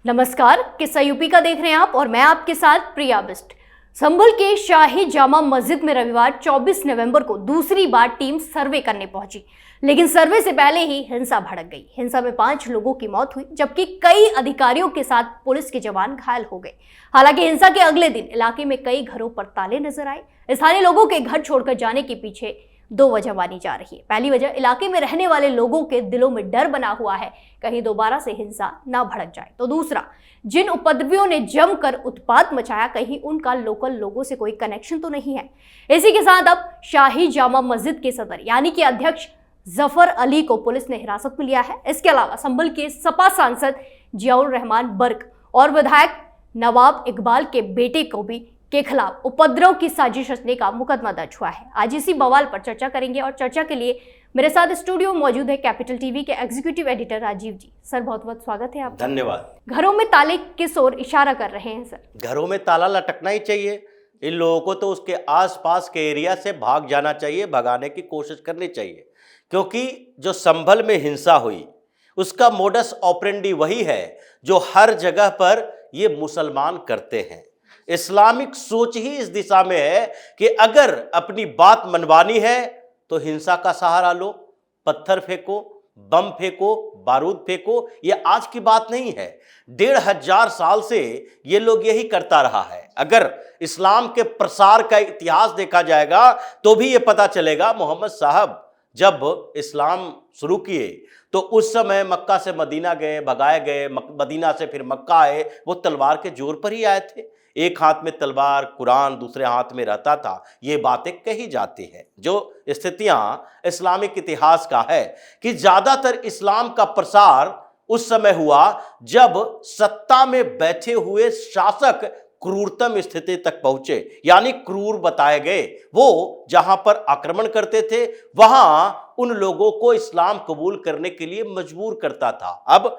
नमस्कार, किस्सा यूपी का देख रहे हैं आप और मैं आपके साथ प्रिया बिस्ट। संभल के शाही जामा मस्जिद में रविवार 24 नवंबर को दूसरी बार टीम सर्वे करने पहुंची, लेकिन सर्वे से पहले ही हिंसा भड़क गई। हिंसा में 5 लोगों की मौत हुई, जबकि कई अधिकारियों के साथ पुलिस के जवान घायल हो गए। हालांकि हिंसा के अगले दिन इलाके में कई घरों पर ताले नजर आए। स्थानीय लोगों के घर छोड़कर जाने के पीछे 2 वजह मानी जा रही है। पहली वजह, इलाके में रहने वाले लोगों के दिलों में डर बना हुआ है, कहीं दोबारा से हिंसा ना भड़क जाए। तो दूसरा, जिन उपद्रवियों ने जमकर उत्पात मचाया, कहीं उनका लोकल लोगों से कोई कनेक्शन तो नहीं है। इसी के साथ अब शाही जामा मस्जिद के सदर यानी कि अध्यक्ष जफर अली को पुलिस ने हिरासत में लिया है। इसके अलावा संभल के सपा सांसद जियाउर रहमान बर्क और विधायक नवाब इकबाल के बेटे को भी के खिलाफ उपद्रव की साजिश रचने का मुकदमा दर्ज हुआ है। आज इसी बवाल पर चर्चा करेंगे और चर्चा के लिए मेरे साथ स्टूडियो में मौजूद है कैपिटल टीवी के एग्जीक्यूटिव एडिटर राजीव जी। सर, बहुत बहुत स्वागत है आपका। धन्यवाद। घरों में ताले किस ओर इशारा कर रहे हैं सर? घरों में ताला लटकना ही चाहिए। इन लोगों को तो उसके आसपास के एरिया से भाग जाना चाहिए, भगाने की कोशिश करनी चाहिए, क्योंकि जो संभल में हिंसा हुई उसका मोडस ऑपरेंडी वही है जो हर जगह पर ये मुसलमान करते हैं। इस्लामिक सोच ही इस दिशा में है कि अगर अपनी बात मनवानी है तो हिंसा का सहारा लो, पत्थर फेंको, बम फेंको, बारूद फेंको। ये आज की बात नहीं है, 1500 साल से ये लोग यही करता रहा है। अगर इस्लाम के प्रसार का इतिहास देखा जाएगा तो भी ये पता चलेगा, मोहम्मद साहब जब इस्लाम शुरू किए तो उस समय मक्का से मदीना गए, भगाए गए, मदीना से फिर मक्का आए, वो तलवार के जोर पर ही आए थे। एक हाथ में तलवार, कुरान दूसरे हाथ में रहता था, ये बातें कही जाती है। जो स्थितियां इस्लामिक इतिहास का है कि ज्यादातर इस्लाम का प्रसार उस समय हुआ जब सत्ता में बैठे हुए शासक क्रूरतम स्थिति तक पहुंचे, यानी क्रूर बताए गए। वो जहां पर आक्रमण करते थे वहां उन लोगों को इस्लाम कबूल करने के लिए मजबूर करता था। अब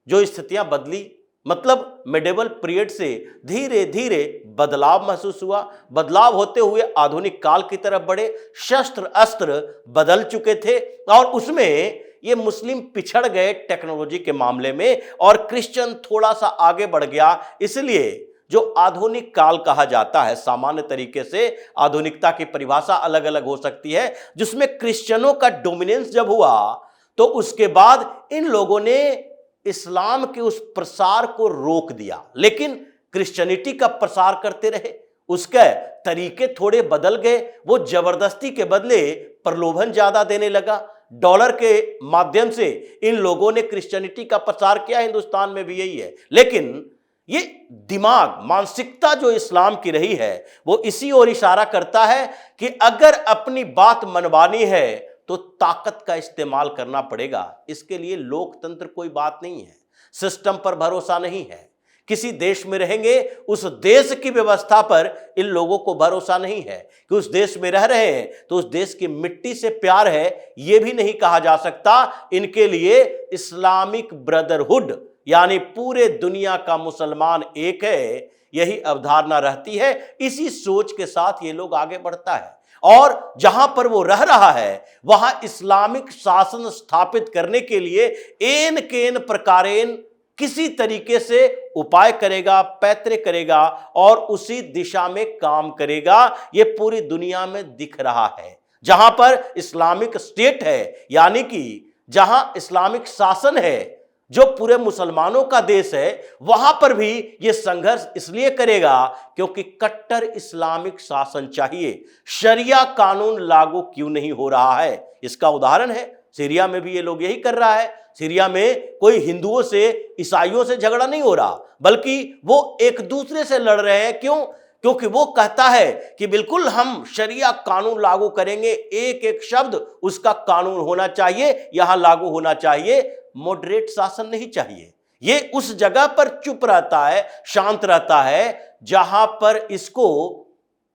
जो स्थितियां बदली, मतलब मिडेवल पीरियड से धीरे धीरे बदलाव महसूस हुआ। बदलाव होते हुए आधुनिक काल की तरफ बढ़े, शस्त्र अस्त्र बदल चुके थे और उसमें ये मुस्लिम पिछड़ गए टेक्नोलॉजी के मामले में और क्रिश्चियन थोड़ा सा आगे बढ़ गया। इसलिए जो आधुनिक काल कहा जाता है, सामान्य तरीके से आधुनिकता की परिभाषा अलग अलग हो सकती है, जिसमें क्रिश्चियनों का डोमिनेंस जब हुआ तो उसके बाद इन लोगों ने इस्लाम के उस प्रसार को रोक दिया, लेकिन क्रिश्चियनिटी का प्रसार करते रहे। उसके तरीके थोड़े बदल गए। वो जबरदस्ती के बदले प्रलोभन ज्यादा देने लगा। डॉलर के माध्यम से इन लोगों ने क्रिश्चियनिटी का प्रसार किया। हिंदुस्तान में भी यही है, लेकिन ये दिमाग, मानसिकता जो इस्लाम की रही है वो इसी ओर इशारा करता है कि अगर अपनी बात मनवानी है तो ताकत का इस्तेमाल करना पड़ेगा। इसके लिए लोकतंत्र कोई बात नहीं है, सिस्टम पर भरोसा नहीं है। किसी देश में रहेंगे, उस देश की व्यवस्था पर इन लोगों को भरोसा नहीं है कि उस देश में रह रहे हैं तो उस देश की मिट्टी से प्यार है, यह भी नहीं कहा जा सकता। इनके लिए इस्लामिक ब्रदरहुड यानी पूरे दुनिया का मुसलमान एक है, यही अवधारणा रहती है। इसी सोच के साथ ये लोग आगे बढ़ता है और जहां पर वो रह रहा है वहां इस्लामिक शासन स्थापित करने के लिए एन केन प्रकारेन किसी तरीके से उपाय करेगा, पैतरे करेगा और उसी दिशा में काम करेगा। ये पूरी दुनिया में दिख रहा है। जहां पर इस्लामिक स्टेट है, यानी कि जहां इस्लामिक शासन है, जो पूरे मुसलमानों का देश है, वहां पर भी यह संघर्ष इसलिए करेगा क्योंकि कट्टर इस्लामिक शासन चाहिए। शरिया कानून लागू क्यों नहीं हो रहा है, इसका उदाहरण है सीरिया में भी ये लोग यही कर रहा है। सीरिया में कोई हिंदुओं से, ईसाइयों से झगड़ा नहीं हो रहा, बल्कि वो एक दूसरे से लड़ रहे हैं। क्यों? क्योंकि वो कहता है कि बिल्कुल हम शरिया कानून लागू करेंगे, एक एक शब्द उसका कानून होना चाहिए, यहां लागू होना चाहिए। मॉडरेट शासन नहीं चाहिए। ये उस जगह पर चुप रहता है, शांत रहता है, जहां पर इसको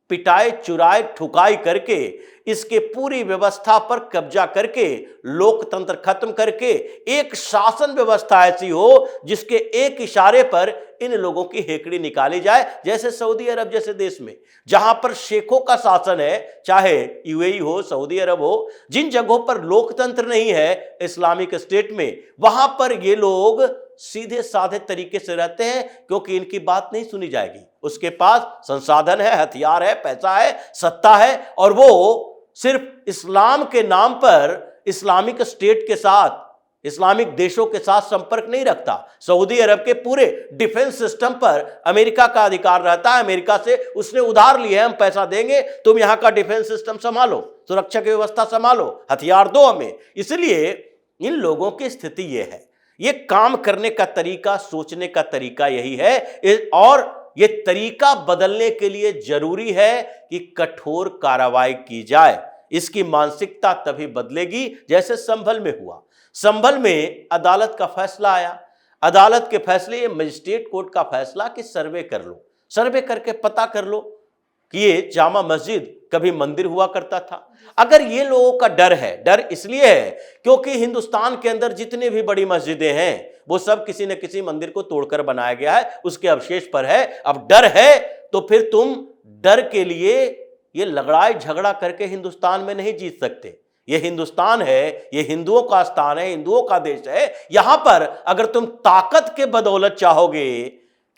पिटाई चुराई ठुकाई करके इसके पूरी व्यवस्था पर कब्जा करके लोकतंत्र खत्म करके एक शासन व्यवस्था ऐसी हो जिसके एक इशारे पर इन लोगों की हेकड़ी निकाली जाए, जैसे सऊदी अरब जैसे देश में जहां पर शेखों का शासन है, चाहे यूएई हो, सऊदी अरब हो, जिन जगहों पर लोकतंत्र नहीं है इस्लामिक स्टेट में, वहां पर ये लोग सीधे साधे तरीके से रहते हैं क्योंकि इनकी बात नहीं सुनी जाएगी। उसके पास संसाधन है, हथियार है, पैसा है, सत्ता है, और वो सिर्फ इस्लाम के नाम पर इस्लामिक स्टेट के साथ, इस्लामिक देशों के साथ संपर्क नहीं रखता। सऊदी अरब के पूरे डिफेंस सिस्टम पर अमेरिका का अधिकार रहता है। अमेरिका से उसने उधार लिए, हम पैसा देंगे, तुम यहां का डिफेंस सिस्टम संभालो, सुरक्षा की व्यवस्था संभालो, हथियार दो हमें। इसलिए इन लोगों की स्थिति यह है, ये काम करने का तरीका, सोचने का तरीका यही है, और ये तरीका बदलने के लिए जरूरी है कि कठोर कार्रवाई की जाए। इसकी मानसिकता तभी बदलेगी जैसे संभल में हुआ। संभल में अदालत का फैसला आया, अदालत के फैसले, ये मजिस्ट्रेट कोर्ट का फैसला कि सर्वे कर लो, सर्वे करके पता कर लो कि ये जामा मस्जिद कभी मंदिर हुआ करता था। अगर ये लोगों का डर है, डर इसलिए है क्योंकि हिंदुस्तान के अंदर जितनी भी बड़ी मस्जिदें हैं वो सब किसी न किसी मंदिर को तोड़कर बनाया गया है, उसके अवशेष पर है। अब डर है तो फिर तुम डर के लिए ये लड़ाई झगड़ा करके हिंदुस्तान में नहीं जीत सकते। ये हिंदुस्तान है, ये हिंदुओं का स्थान है, हिंदुओं का देश है। यहां पर अगर तुम ताकत के बदौलत चाहोगे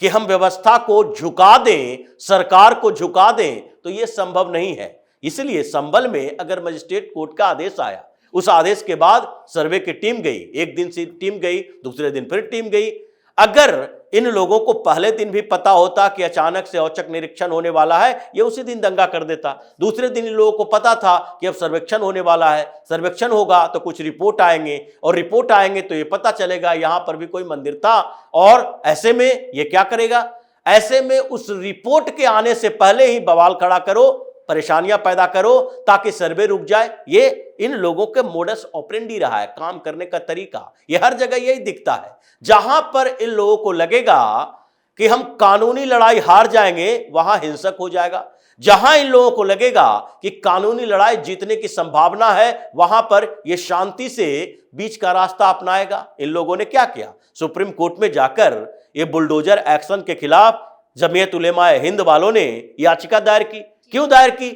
कि हम व्यवस्था को झुका दें, सरकार को झुका दें, तो यह संभव नहीं है। इसलिए संभल में अगर मजिस्ट्रेट कोर्ट का आदेश आया, उस आदेश के बाद सर्वे की टीम गई, एक दिन से टीम गई, दूसरे दिन फिर टीम गई। अगर इन लोगों को पहले दिन भी पता होता कि अचानक से औचक निरीक्षण होने वाला है, ये उसी दिन दंगा कर देता। दूसरे दिन इन लोगों को पता था कि अब सर्वेक्षण होने वाला है, सर्वेक्षण होगा तो कुछ रिपोर्ट आएंगे, और रिपोर्ट आएंगे तो ये पता चलेगा यहां पर भी कोई मंदिर था। और ऐसे में ये क्या करेगा, ऐसे में उस रिपोर्ट के आने से पहले ही बवाल खड़ा करो, परेशानियां पैदा करो ताकि सर्वे रुक जाए। ये इन लोगों के मोडस ऑपरेंडी रहा है, काम करने का तरीका। ये हर जगह यही दिखता है। जहां पर इन लोगों को लगेगा कि हम कानूनी लड़ाई हार जाएंगे, वहां हिंसक हो जाएगा। जहां इन लोगों को लगेगा कि कानूनी लड़ाई जीतने की संभावना है, वहां पर ये शांति से बीच का रास्ता अपनाएगा। इन लोगों ने क्या किया, सुप्रीम कोर्ट में जाकर ये बुलडोजर एक्शन के खिलाफ जमीयत उलेमा हिंद वालों ने याचिका दायर की। क्यों दायर की?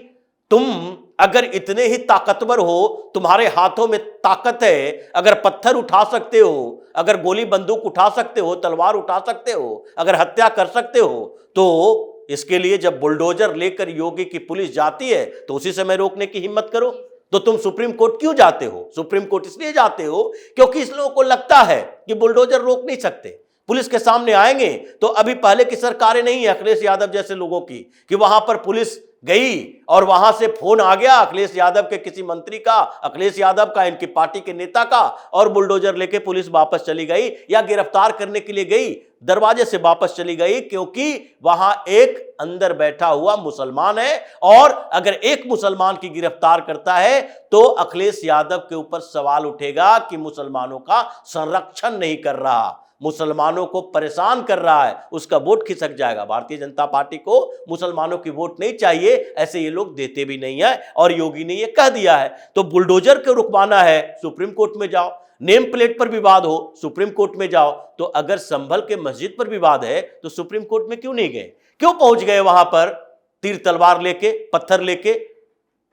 तुम अगर इतने ही ताकतवर हो, तुम्हारे हाथों में ताकत है, अगर पत्थर उठा सकते हो, अगर गोली बंदूक उठा सकते हो, तलवार उठा सकते हो, अगर हत्या कर सकते हो, तो इसके लिए जब बुलडोजर लेकर योगी की पुलिस जाती है तो उसी समय रोकने की हिम्मत करो। तो तुम सुप्रीम कोर्ट क्यों जाते हो? सुप्रीम कोर्ट इसलिए जाते हो क्योंकि इस लोगों को लगता है कि बुलडोजर रोक नहीं सकते। पुलिस के सामने आएंगे तो अभी पहले की सरकारें नहीं है अखिलेश यादव जैसे लोगों की कि वहां पर पुलिस गई और वहां से फोन आ गया अखिलेश यादव के किसी मंत्री का, अखिलेश यादव का, इनकी पार्टी के नेता का, और बुलडोजर लेके पुलिस वापस चली गई या गिरफ्तार करने के लिए गई, दरवाजे से वापस चली गई, क्योंकि वहां एक अंदर बैठा हुआ मुसलमान है। और अगर एक मुसलमान की गिरफ्तार करता है तो अखिलेश यादव के ऊपर सवाल उठेगा कि मुसलमानों का संरक्षण नहीं कर रहा, मुसलमानों को परेशान कर रहा है, उसका वोट खिसक जाएगा। भारतीय जनता पार्टी को मुसलमानों की वोट नहीं चाहिए, ऐसे ये लोग देते भी नहीं है, और योगी ने ये कह दिया है। तो बुलडोजर को रुकवाना है, सुप्रीम कोर्ट में जाओ। नेम प्लेट पर विवाद हो, सुप्रीम कोर्ट में जाओ। तो अगर संभल के मस्जिद पर विवाद है तो सुप्रीम कोर्ट में क्यों नहीं गए? क्यों पहुंच गए वहां पर तीर तलवार लेके, पत्थर लेके,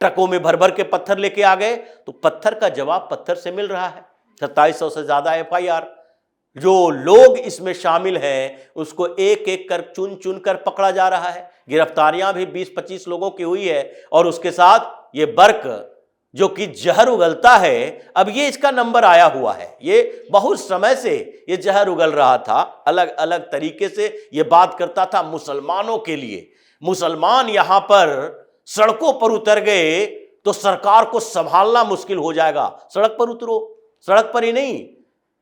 ट्रकों में भर भर के पत्थर लेके आ गए? तो पत्थर का जवाब पत्थर से मिल रहा है। 2700 से ज्यादा FIR, जो लोग इसमें शामिल हैं उसको एक एक कर चुन चुन कर पकड़ा जा रहा है। गिरफ्तारियां भी 20-25 लोगों की हुई है, और उसके साथ ये बर्क जो कि जहर उगलता है, अब ये इसका नंबर आया हुआ है। ये बहुत समय से ये जहर उगल रहा था, अलग अलग तरीके से ये बात करता था मुसलमानों के लिए। मुसलमान यहां पर सड़कों पर उतर गए तो सरकार को संभालना मुश्किल हो जाएगा। सड़क पर उतरो, सड़क पर ही नहीं,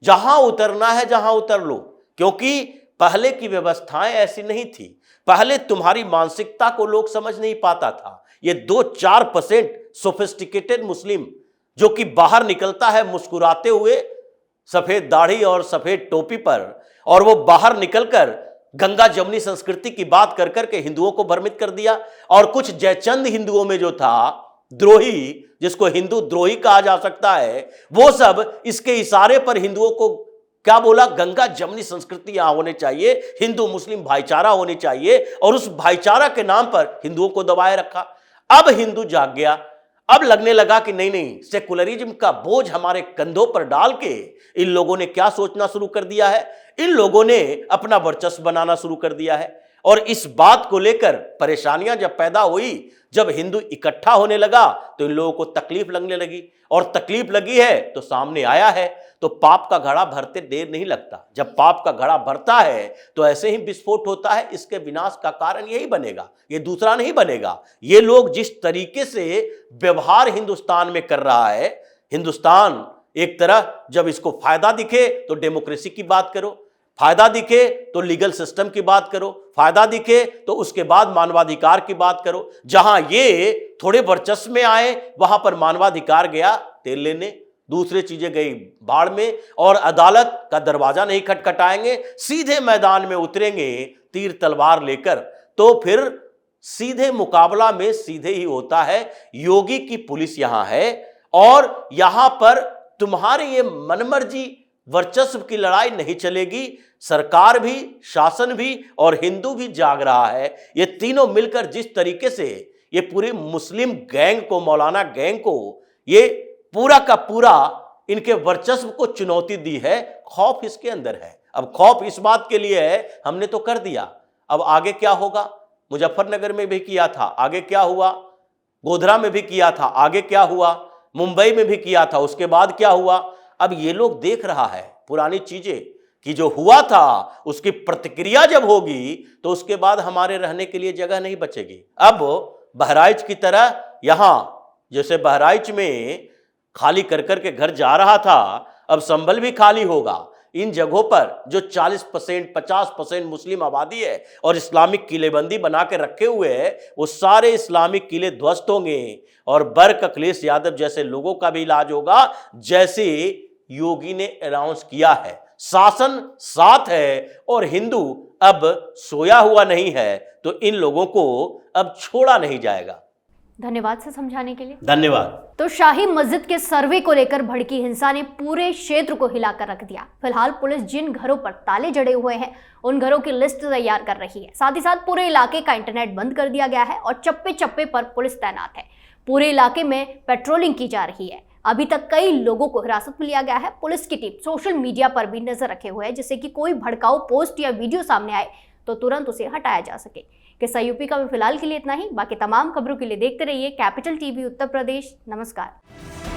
जहां उतरना है जहां उतर लो, क्योंकि पहले की व्यवस्थाएं ऐसी नहीं थी। पहले तुम्हारी मानसिकता को लोग समझ नहीं पाता था। ये 2-4% सोफिस्टिकेटेड मुस्लिम जो कि बाहर निकलता है मुस्कुराते हुए, सफेद दाढ़ी और सफेद टोपी पर, और वो बाहर निकलकर गंगा जमुनी संस्कृति की बात कर करके हिंदुओं को भ्रमित कर दिया। और कुछ जयचंद हिंदुओं में जो था द्रोही, जिसको हिंदू द्रोही कहा जा सकता है, वो सब इसके इशारे पर हिंदुओं को क्या बोला, गंगा जमनी संस्कृति यहां होने चाहिए, हिंदू मुस्लिम भाईचारा होनी चाहिए, और उस भाईचारा के नाम पर हिंदुओं को दबाए रखा। अब हिंदू जाग गया, अब लगने लगा कि नहीं नहीं, सेकुलरिज्म का बोझ हमारे कंधों पर डाल के इन लोगों ने क्या सोचना शुरू कर दिया है, इन लोगों ने अपना वर्चस्व बनाना शुरू कर दिया है। और इस बात को लेकर परेशानियां जब पैदा हुई, जब हिंदू इकट्ठा होने लगा, तो इन लोगों को तकलीफ लगने लगी, और तकलीफ लगी है तो सामने आया है। तो पाप का घड़ा भरते देर नहीं लगता, जब पाप का घड़ा भरता है तो ऐसे ही विस्फोट होता है। इसके विनाश का कारण यही बनेगा, ये दूसरा नहीं बनेगा। ये लोग जिस तरीके से व्यवहार हिंदुस्तान में कर रहा है, हिंदुस्तान एक तरह जब इसको फायदा दिखे तो डेमोक्रेसी की बात करो, फायदा दिखे तो लीगल सिस्टम की बात करो, फायदा दिखे तो उसके बाद मानवाधिकार की बात करो। जहां ये थोड़े वर्चस्व में आए, वहां पर मानवाधिकार गया तेल लेने, दूसरी चीजें गई बाढ़ में, और अदालत का दरवाजा नहीं खटखटाएंगे, सीधे मैदान में उतरेंगे तीर तलवार लेकर। तो फिर सीधे मुकाबला में सीधे ही होता है। योगी की पुलिस यहां है, और यहां पर तुम्हारे ये मनमर्जी वर्चस्व की लड़ाई नहीं चलेगी। सरकार भी, शासन भी और हिंदू भी जाग रहा है। ये तीनों मिलकर जिस तरीके से ये पूरी मुस्लिम गैंग को, मौलाना गैंग को, ये पूरा का पूरा इनके वर्चस्व को चुनौती दी है, खौफ इसके अंदर है। अब खौफ इस बात के लिए है, हमने तो कर दिया, अब आगे क्या होगा। मुजफ्फरनगर में भी किया था, आगे क्या हुआ, गोधरा में भी किया था, आगे क्या हुआ, मुंबई में भी किया था, उसके बाद क्या हुआ। अब ये लोग देख रहा है पुरानी चीजें कि जो हुआ था उसकी प्रतिक्रिया जब होगी तो उसके बाद हमारे रहने के लिए जगह नहीं बचेगी। अब बहराइच की तरह यहां, जैसे बहराइच में खाली कर कर के घर जा रहा था, अब संभल भी खाली होगा। इन जगहों पर जो 40% 50% मुस्लिम आबादी है और इस्लामिक किलेबंदी बना के रखे हुए है, वो सारे इस्लामिक किले ध्वस्त होंगे, और बर्क अखिलेश यादव जैसे लोगों का भी इलाज होगा, जैसे योगी ने अनाउंस किया है। शासन साथ है और हिंदू अब सोया हुआ नहीं है, तो इन लोगों को अब छोड़ा नहीं जाएगा। धन्यवाद से समझाने के लिए। धन्यवाद। तो शाही मस्जिद के सर्वे को लेकर भड़की हिंसा ने पूरे क्षेत्र को हिलाकर रख दिया। फिलहाल पुलिस जिन घरों पर ताले जड़े हुए हैं, उन घरों की लिस्ट तैयार कर रही है। साथ ही साथ पूरे इलाके का इंटरनेट बंद कर दिया गया है और चप्पे चप्पे पर पुलिस तैनात है। पूरे इलाके में पेट्रोलिंग की जा रही है। अभी तक कई लोगों को हिरासत में लिया गया है। पुलिस की टीम सोशल मीडिया पर भी नजर रखे हुए है, जिससे कि कोई भड़काऊ पोस्ट या वीडियो सामने आए तो तुरंत उसे हटाया जा सके। किस्सा यूपी का में फिलहाल के लिए इतना ही। बाकी तमाम खबरों के लिए देखते रहिए कैपिटल टीवी उत्तर प्रदेश। नमस्कार।